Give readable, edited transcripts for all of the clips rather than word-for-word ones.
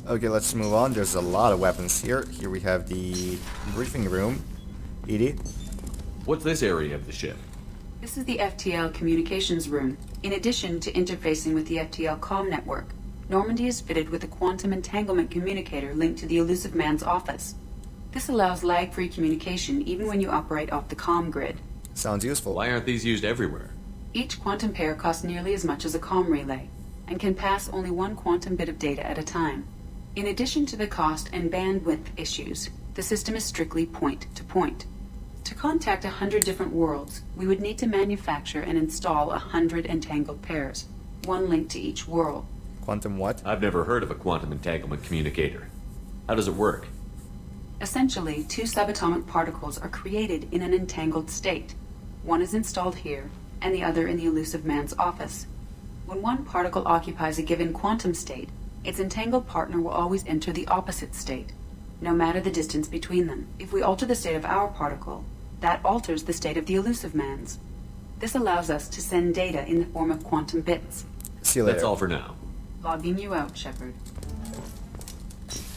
Okay, let's move on. There's a lot of weapons here. Here we have the briefing room. Edie? What's this area of the ship? This is the FTL communications room. In addition to interfacing with the FTL comm network, Normandy is fitted with a quantum entanglement communicator linked to the Elusive Man's office. This allows lag-free communication even when you operate off the comm grid. Sounds useful. Why aren't these used everywhere? Each quantum pair costs nearly as much as a comm relay, and can pass only one quantum bit of data at a time. In addition to the cost and bandwidth issues, the system is strictly point-to-point. To contact 100 different worlds, we would need to manufacture and install 100 entangled pairs, one link to each world. Quantum what? I've never heard of a quantum entanglement communicator. How does it work? Essentially, two subatomic particles are created in an entangled state. One is installed here, and the other in the Elusive Man's office. When one particle occupies a given quantum state, its entangled partner will always enter the opposite state, no matter the distance between them. If we alter the state of our particle, that alters the state of the Elusive Man's. This allows us to send data in the form of quantum bits. See you later. That's all for now. Logging you out, Shepard.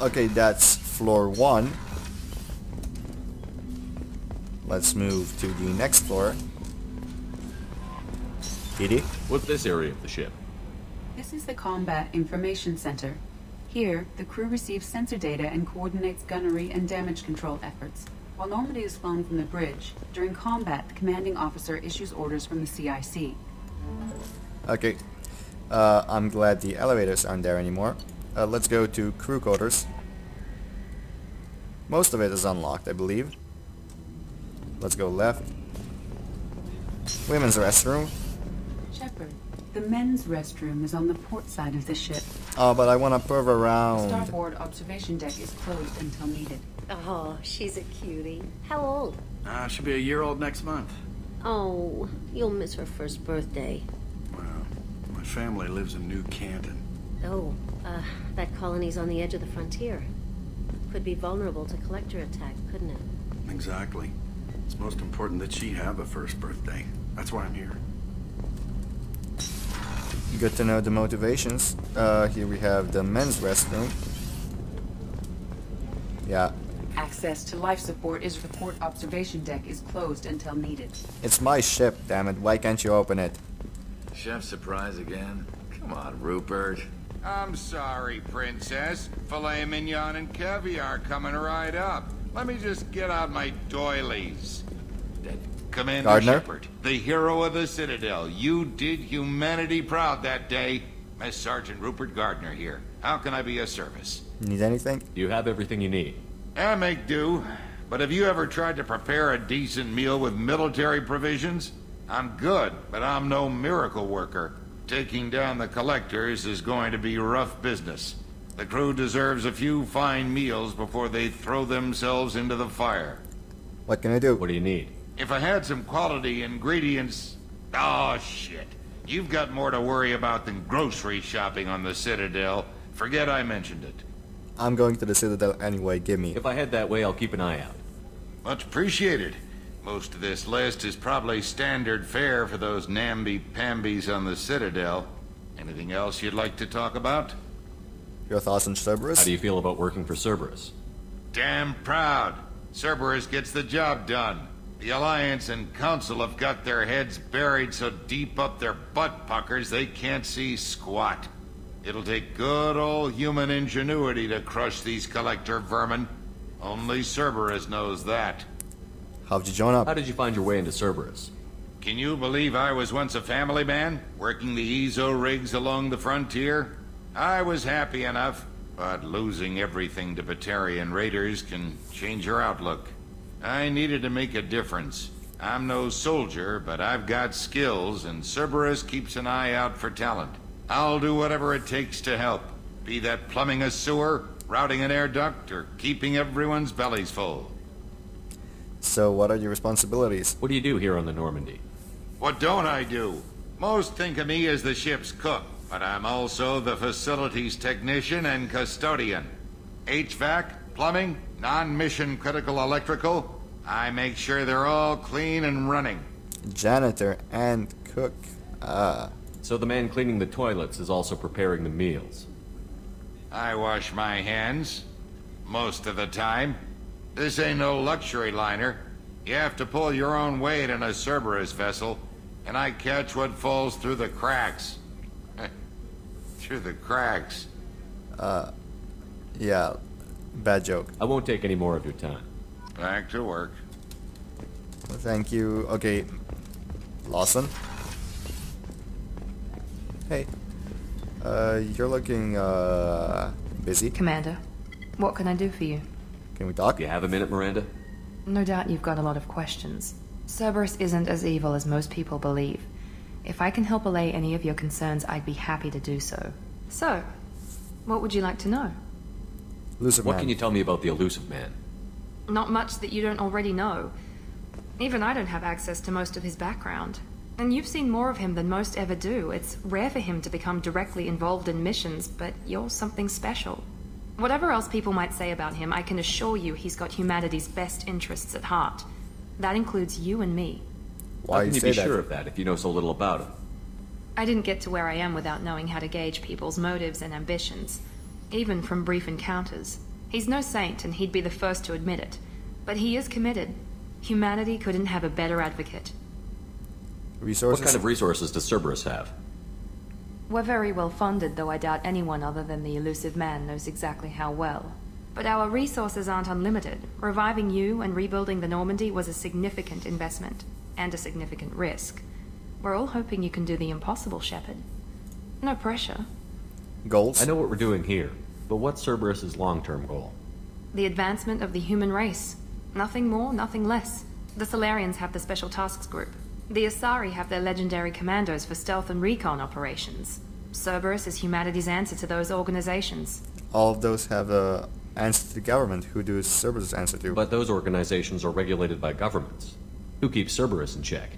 Okay, that's floor 1. Let's move to the next floor. Edie? What's this area of the ship? This is the Combat Information Center. Here, the crew receives sensor data and coordinates gunnery and damage control efforts. While Normandy is flown from the bridge, during combat, the commanding officer issues orders from the CIC. Okay. I'm glad the elevators aren't there anymore. Let's go to crew quarters. Most of it is unlocked, I believe. Let's go left. Women's restroom. Shepard, the men's restroom is on the port side of the ship. Oh, but I want to perv The around. starboard observation deck is closed until needed. Oh, she's a cutie. How old? She'll be a year old next month. Oh, you'll miss her first birthday. Well, my family lives in New Canton. Oh, that colony's on the edge of the frontier. Could be vulnerable to collector attack, couldn't it? Exactly. It's most important that she have a first birthday. That's why I'm here. Good to know the motivations. Here we have the men's restroom. Yeah, Access to life support is the port observation deck is closed until needed. it's my ship, damn it. Why can't you open it? Chef surprise again? Come on, Rupert. I'm sorry, Princess. Filet mignon and caviar coming right up. Let me just get out my doilies. Commander Gardner? Shepard, the hero of the Citadel. You did humanity proud that day. Mess Sergeant Rupert Gardner here. How can I be of service? Need anything? You have everything you need. Make do. But have you ever tried to prepare a decent meal with military provisions? I'm good, but I'm no miracle worker. Taking down the collectors is going to be rough business. The crew deserves a few fine meals before they throw themselves into the fire. What can I do? What do you need? If I had some quality ingredients... Oh, shit. You've got more to worry about than grocery shopping on the Citadel. Forget I mentioned it. I'm going to the Citadel anyway, give me. If I head that way, I'll keep an eye out. Much appreciated. Most of this list is probably standard fare for those namby-pambies on the Citadel. Anything else you'd like to talk about? Your thoughts on Cerberus? How do you feel about working for Cerberus? Damn proud. Cerberus gets the job done. The Alliance and Council have got their heads buried so deep up their butt puckers they can't see squat. It'll take good old human ingenuity to crush these collector vermin. Only Cerberus knows that. How'd you join up? How did you find your way into Cerberus? Can you believe I was once a family man, working the EZO rigs along the frontier? I was happy enough, but losing everything to Batarian raiders can change your outlook. I needed to make a difference. I'm no soldier, but I've got skills, and Cerberus keeps an eye out for talent. I'll do whatever it takes to help, be that plumbing a sewer, routing an air duct, or keeping everyone's bellies full. So what are your responsibilities? What do you do here on the Normandy? What don't I do? Most think of me as the ship's cook, but I'm also the facilities technician and custodian. HVAC, plumbing, non-mission critical electrical. I make sure they're all clean and running. Janitor and cook. So the man cleaning the toilets is also preparing the meals. I wash my hands. Most of the time. This ain't no luxury liner. You have to pull your own weight in a Cerberus vessel, and I catch what falls through the cracks. Through the cracks. Yeah, bad joke. I won't take any more of your time. Back to work. Well, thank you. Okay, Lawson. Hey. You're looking, busy. Commander, what can I do for you? Can we talk? Do you have a minute, Miranda? No doubt you've got a lot of questions. Cerberus isn't as evil as most people believe. If I can help allay any of your concerns, I'd be happy to do so. So, what would you like to know? Elusive What man. can you tell me about the Elusive Man? Not much that you don't already know. Even I don't have access to most of his background. And you've seen more of him than most ever do. It's rare for him to become directly involved in missions, but you're something special. Whatever else people might say about him, I can assure you he's got humanity's best interests at heart. That includes you and me. Why How can you you say be that? sure of that if you know so little about him? I didn't get to where I am without knowing how to gauge people's motives and ambitions, even from brief encounters. He's no saint, and he'd be the first to admit it. But he is committed. Humanity couldn't have a better advocate. Resources? What kind of resources does Cerberus have? We're very well funded, though I doubt anyone other than the Elusive Man knows exactly how well. But our resources aren't unlimited. Reviving you and rebuilding the Normandy was a significant investment, and a significant risk. We're all hoping you can do the impossible, Shepard. No pressure. Goals? I know what we're doing here, but what's Cerberus's long-term goal? The advancement of the human race. Nothing more, nothing less. The Solarians have the Special Tasks Group. The Asari have their legendary commandos for stealth and recon operations. Cerberus is humanity's answer to those organizations. All of those have a answer to the government. Who does Cerberus answer to? But those organizations are regulated by governments. Who keeps Cerberus in check?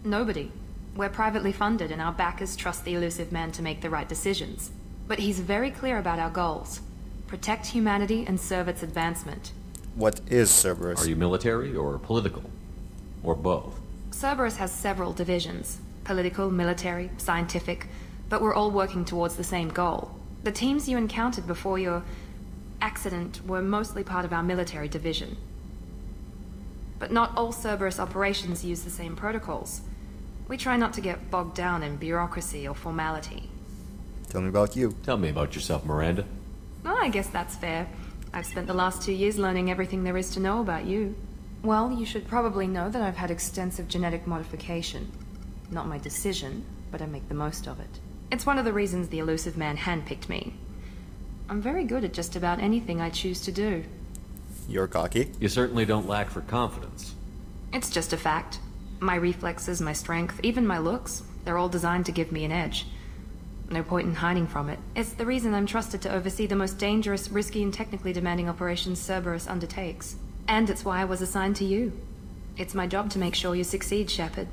Nobody. We're privately funded and our backers trust the Elusive Man to make the right decisions. But he's very clear about our goals. Protect humanity and serve its advancement. What is Cerberus? Are you military or political? Or both? Cerberus has several divisions. Political, military, scientific. But we're all working towards the same goal. The teams you encountered before your accident were mostly part of our military division. But not all Cerberus operations use the same protocols. We try not to get bogged down in bureaucracy or formality. Tell me about you. Tell me about yourself, Miranda. Oh, I guess that's fair. I've spent the last 2 years learning everything there is to know about you. Well, you should probably know that I've had extensive genetic modification. Not my decision, but I make the most of it. It's one of the reasons the Elusive Man handpicked me. I'm very good at just about anything I choose to do. You're cocky. You certainly don't lack for confidence. It's just a fact. My reflexes, my strength, even my looks, they're all designed to give me an edge. No point in hiding from it. It's the reason I'm trusted to oversee the most dangerous, risky, and technically demanding operations Cerberus undertakes. And it's why I was assigned to you. It's my job to make sure you succeed, Shepard.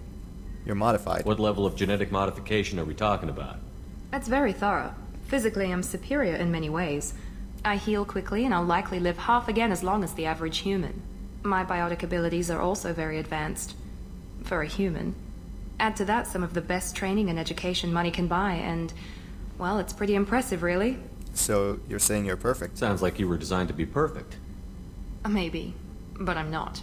You're modified. What level of genetic modification are we talking about? That's very thorough. Physically, I'm superior in many ways. I heal quickly, and I'll likely live half again as long as the average human. My biotic abilities are also very advanced. For a human. Add to that some of the best training and education money can buy, and, well, it's pretty impressive, really. So, you're saying you're perfect? Sounds like you were designed to be perfect. Maybe, but I'm not.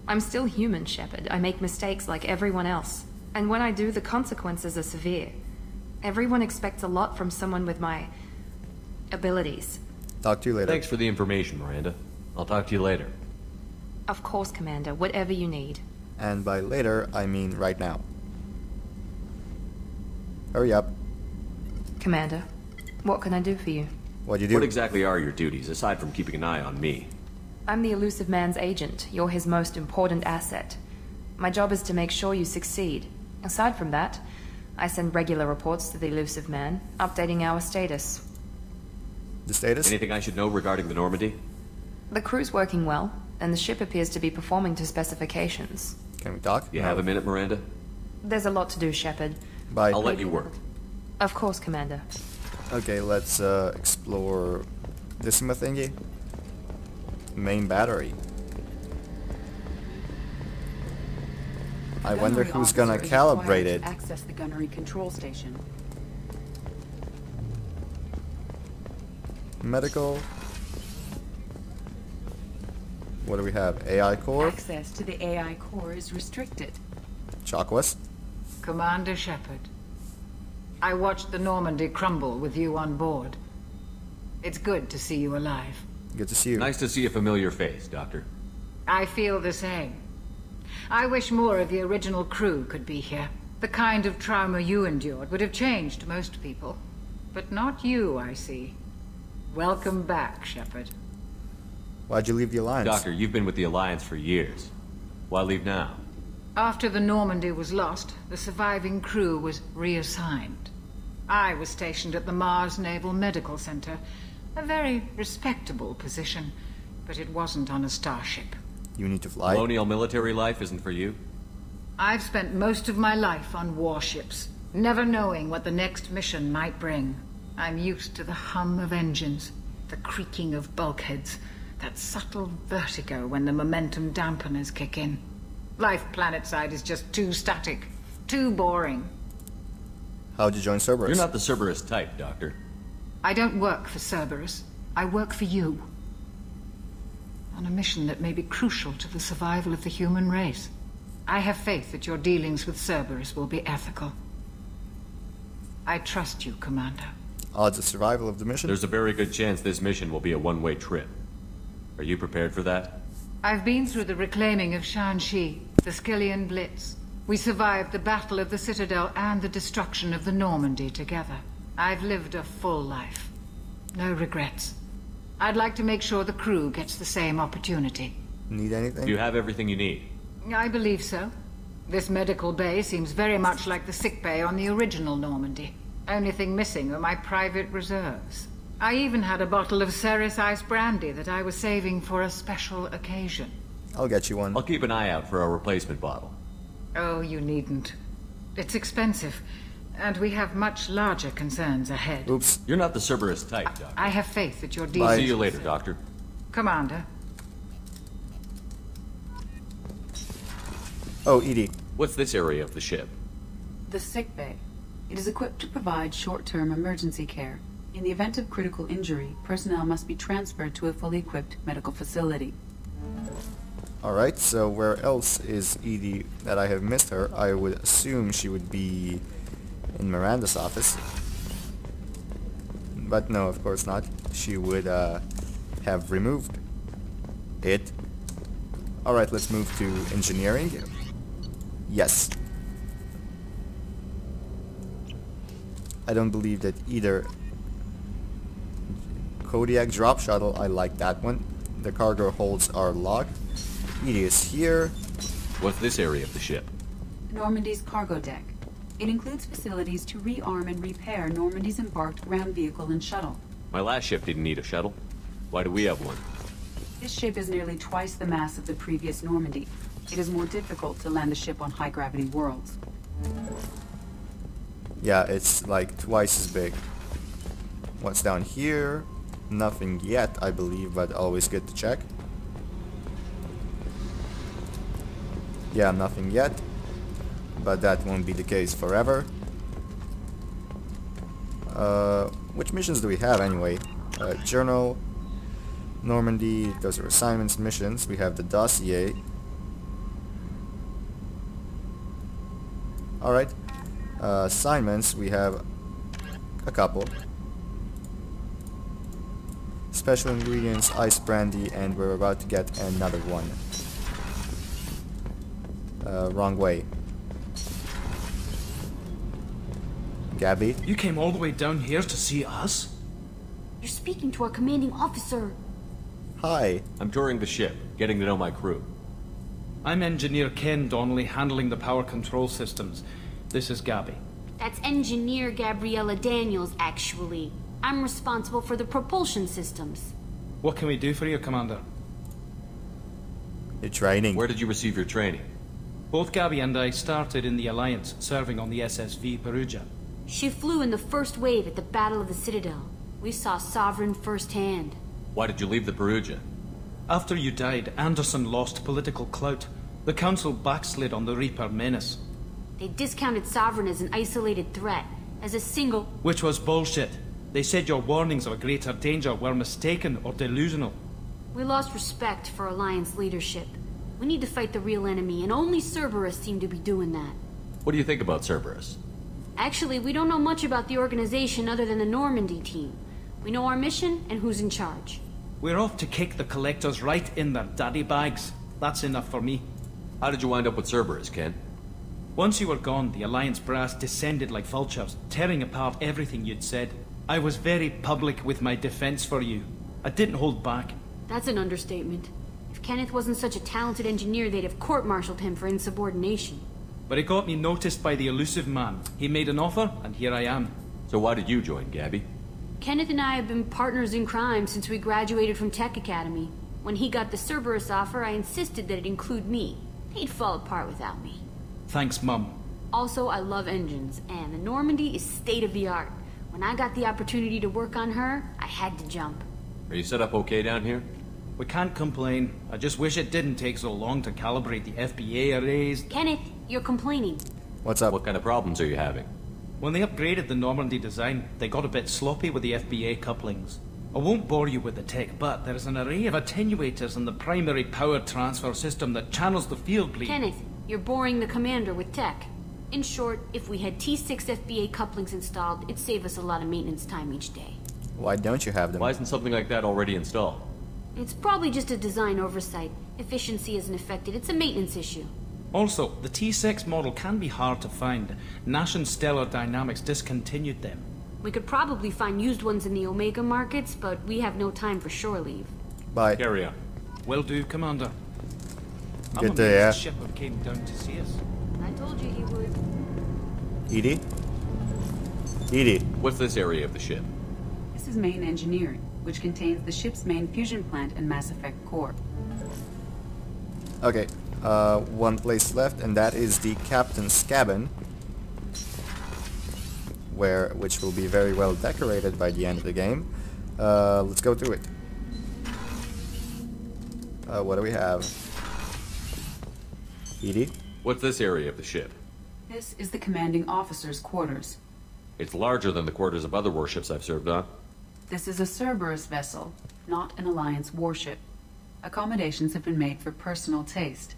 I'm still human, Shepard. I make mistakes like everyone else. And when I do, the consequences are severe. Everyone expects a lot from someone with my abilities. Talk to you later. Thanks for the information, Miranda. I'll talk to you later. Of course, Commander. Whatever you need. And by later, I mean right now. Hurry up. Commander, what can I do for you? What do you do? What exactly are your duties, aside from keeping an eye on me? I'm the Elusive Man's agent. You're his most important asset. My job is to make sure you succeed. Aside from that, I send regular reports to the Elusive Man, updating our status. The status? Anything I should know regarding the Normandy? The crew's working well, and the ship appears to be performing to specifications. Can we talk? You have a minute, Miranda? There's a lot to do, Shepard. Bye. I'll let you work. Of course, Commander. Okay, let's explore this thingy. Main battery. I wonder Gunnery who's gonna officer is calibrate required it. to access the gunnery control station. Medical. What do we have? AI core? Access to the AI core is restricted. Chakwas. Commander Shepard, I watched the Normandy crumble with you on board. It's good to see you alive. Good to see you. Nice to see a familiar face, Doctor. I feel the same. I wish more of the original crew could be here. The kind of trauma you endured would have changed most people. But not you, I see. Welcome back, Shepard. Why'd you leave the Alliance? Doctor, you've been with the Alliance for years. Why leave now? After the Normandy was lost, the surviving crew was reassigned. I was stationed at the Mars Naval Medical Center. A very respectable position, but it wasn't on a starship. You need to fly. ONeill military life isn't for you? I've spent most of my life on warships, never knowing what the next mission might bring. I'm used to the hum of engines, the creaking of bulkheads, that subtle vertigo when the momentum dampeners kick in. Life planetside is just too static, too boring. How'd you join Cerberus? You're not the Cerberus type, Doctor. I don't work for Cerberus. I work for you. On a mission that may be crucial to the survival of the human race. I have faith that your dealings with Cerberus will be ethical. I trust you, Commander. Odds of survival of the mission? There's a very good chance this mission will be a one-way trip. Are you prepared for that? I've been through the reclaiming of Shanxi, the Skillian Blitz. We survived the Battle of the Citadel and the destruction of the Normandy together. I've lived a full life. No regrets. I'd like to make sure the crew gets the same opportunity. Need anything? Do you have everything you need? I believe so. This medical bay seems very much like the sick bay on the original Normandy. Only thing missing are my private reserves. I even had a bottle of Ceres Ice brandy that I was saving for a special occasion. I'll get you one. I'll keep an eye out for a replacement bottle. Oh, you needn't. It's expensive, and we have much larger concerns ahead. Oops. You're not the Cerberus type, Doctor. I have faith that you're Bye. See you later, Doctor. Commander. Oh, Edie. What's this area of the ship? The sick bay. It is equipped to provide short-term emergency care. In the event of critical injury, personnel must be transferred to a fully equipped medical facility. Alright, so where else is Edie that I have missed her? I would assume she would be in Miranda's office. But no, of course not. She would have removed it. Alright, let's move to engineering. Yes. I don't believe that either. Kodiak drop shuttle, I like that one. The cargo holds are locked. Edie is here. What's this area of the ship? Normandy's cargo deck. It includes facilities to rearm and repair Normandy's embarked ground vehicle and shuttle. My last ship didn't need a shuttle. Why do we have one? This ship is nearly twice the mass of the previous Normandy. It is more difficult to land a ship on high-gravity worlds. Yeah, it's like twice as big. What's down here? Nothing yet, I believe, but always good to check. Yeah, nothing yet. But that won't be the case forever. Which missions do we have anyway? Journal, Normandy, those are assignments, missions. We have the dossier. Alright. Assignments, we have a couple. Special ingredients, ice brandy, and we're about to get another one. Wrong way. Gabi? You came all the way down here to see us? You're speaking to our commanding officer. Hi. I'm touring the ship, getting to know my crew. I'm Engineer Ken Donnelly, handling the power control systems. This is Gabi. That's Engineer Gabriella Daniels, actually. I'm responsible for the propulsion systems. What can we do for you, Commander? You're training. Where did you receive your training? Both Gabi and I started in the Alliance, serving on the SSV Perugia. She flew in the first wave at the Battle of the Citadel. We saw Sovereign firsthand. Why did you leave the Perugia? After you died, Anderson lost political clout. The Council backslid on the Reaper menace. They discounted Sovereign as an isolated threat, as a single... Which was bullshit. They said your warnings of a greater danger were mistaken or delusional. We lost respect for Alliance leadership. We need to fight the real enemy, and only Cerberus seem to be doing that. What do you think about Cerberus? Actually, we don't know much about the organization other than the Normandy team. We know our mission and who's in charge. We're off to kick the Collectors right in their daddy bags. That's enough for me. How did you wind up with Cerberus, Ken? Once you were gone, the Alliance brass descended like vultures, tearing apart everything you'd said. I was very public with my defense for you. I didn't hold back. That's an understatement. If Kenneth wasn't such a talented engineer, they'd have court-martialed him for insubordination. But it got me noticed by the elusive man. He made an offer, and here I am. So why did you join, Gabi? Kenneth and I have been partners in crime since we graduated from Tech Academy. When he got the Cerberus offer, I insisted that it include me. He'd fall apart without me. Thanks, Mum. Also, I love engines, and the Normandy is state-of-the-art. When I got the opportunity to work on her, I had to jump. Are you set up okay down here? We can't complain. I just wish it didn't take so long to calibrate the FBA arrays. Kenneth, you're complaining. What's up? What kind of problems are you having? When they upgraded the Normandy design, they got a bit sloppy with the FBA couplings. I won't bore you with the tech, but there is an array of attenuators in the primary power transfer system that channels the field bleed. Kenneth, you're boring the commander with tech. In short, if we had T6 FBA couplings installed, it'd save us a lot of maintenance time each day. Why don't you have them? Why isn't something like that already installed? It's probably just a design oversight. Efficiency isn't affected. It's a maintenance issue. Also, the T6 model can be hard to find. Nash and Stellar Dynamics discontinued them. We could probably find used ones in the Omega markets, but we have no time for shore leave. Bye. Carry on. Will do, Commander. Good I'm day, amazed yeah. the shipper came down to see us. I told you he would. Edie? Edie. What's this area of the ship? This is main engineering, which contains the ship's main fusion plant and Mass Effect core. Okay, one place left, and that is the captain's cabin, which will be very well decorated by the end of the game. Let's go through it. What do we have? Edie? What's this area of the ship? This is the commanding officer's quarters. It's larger than the quarters of other warships I've served on. This is a Cerberus vessel, not an Alliance warship. Accommodations have been made for personal taste.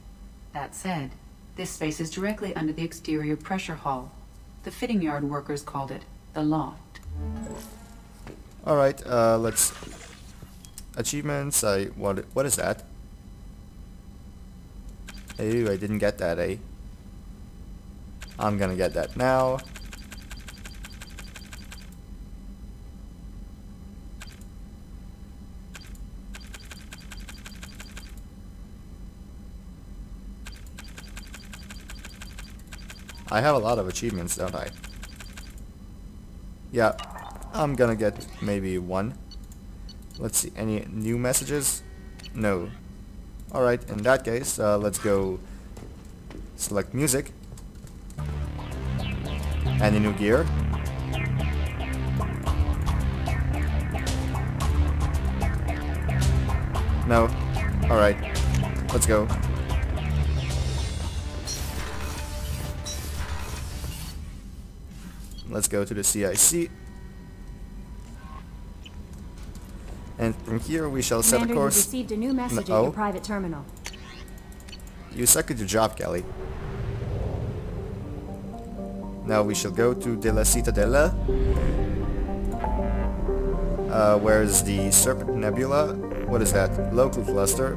That said, this space is directly under the exterior pressure hull. The fitting yard workers called it the loft. Alright, let's... Achievements, what is that? Ew, I didn't get that, eh? I'm gonna get that now. I have a lot of achievements, don't I? Yeah, I'm gonna get maybe one. Let's see, any new messages? No. Alright, in that case, let's go select music. Any new gear? No. Alright, let's go. Let's go to the CIC. And from here we shall set a course. You received a new message at your private terminal. You suck at your job, Kelly. Now we shall go to De La Cittadella. Where's the Serpent Nebula? What is that? Local cluster.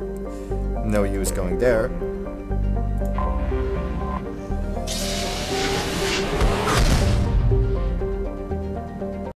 No use going there.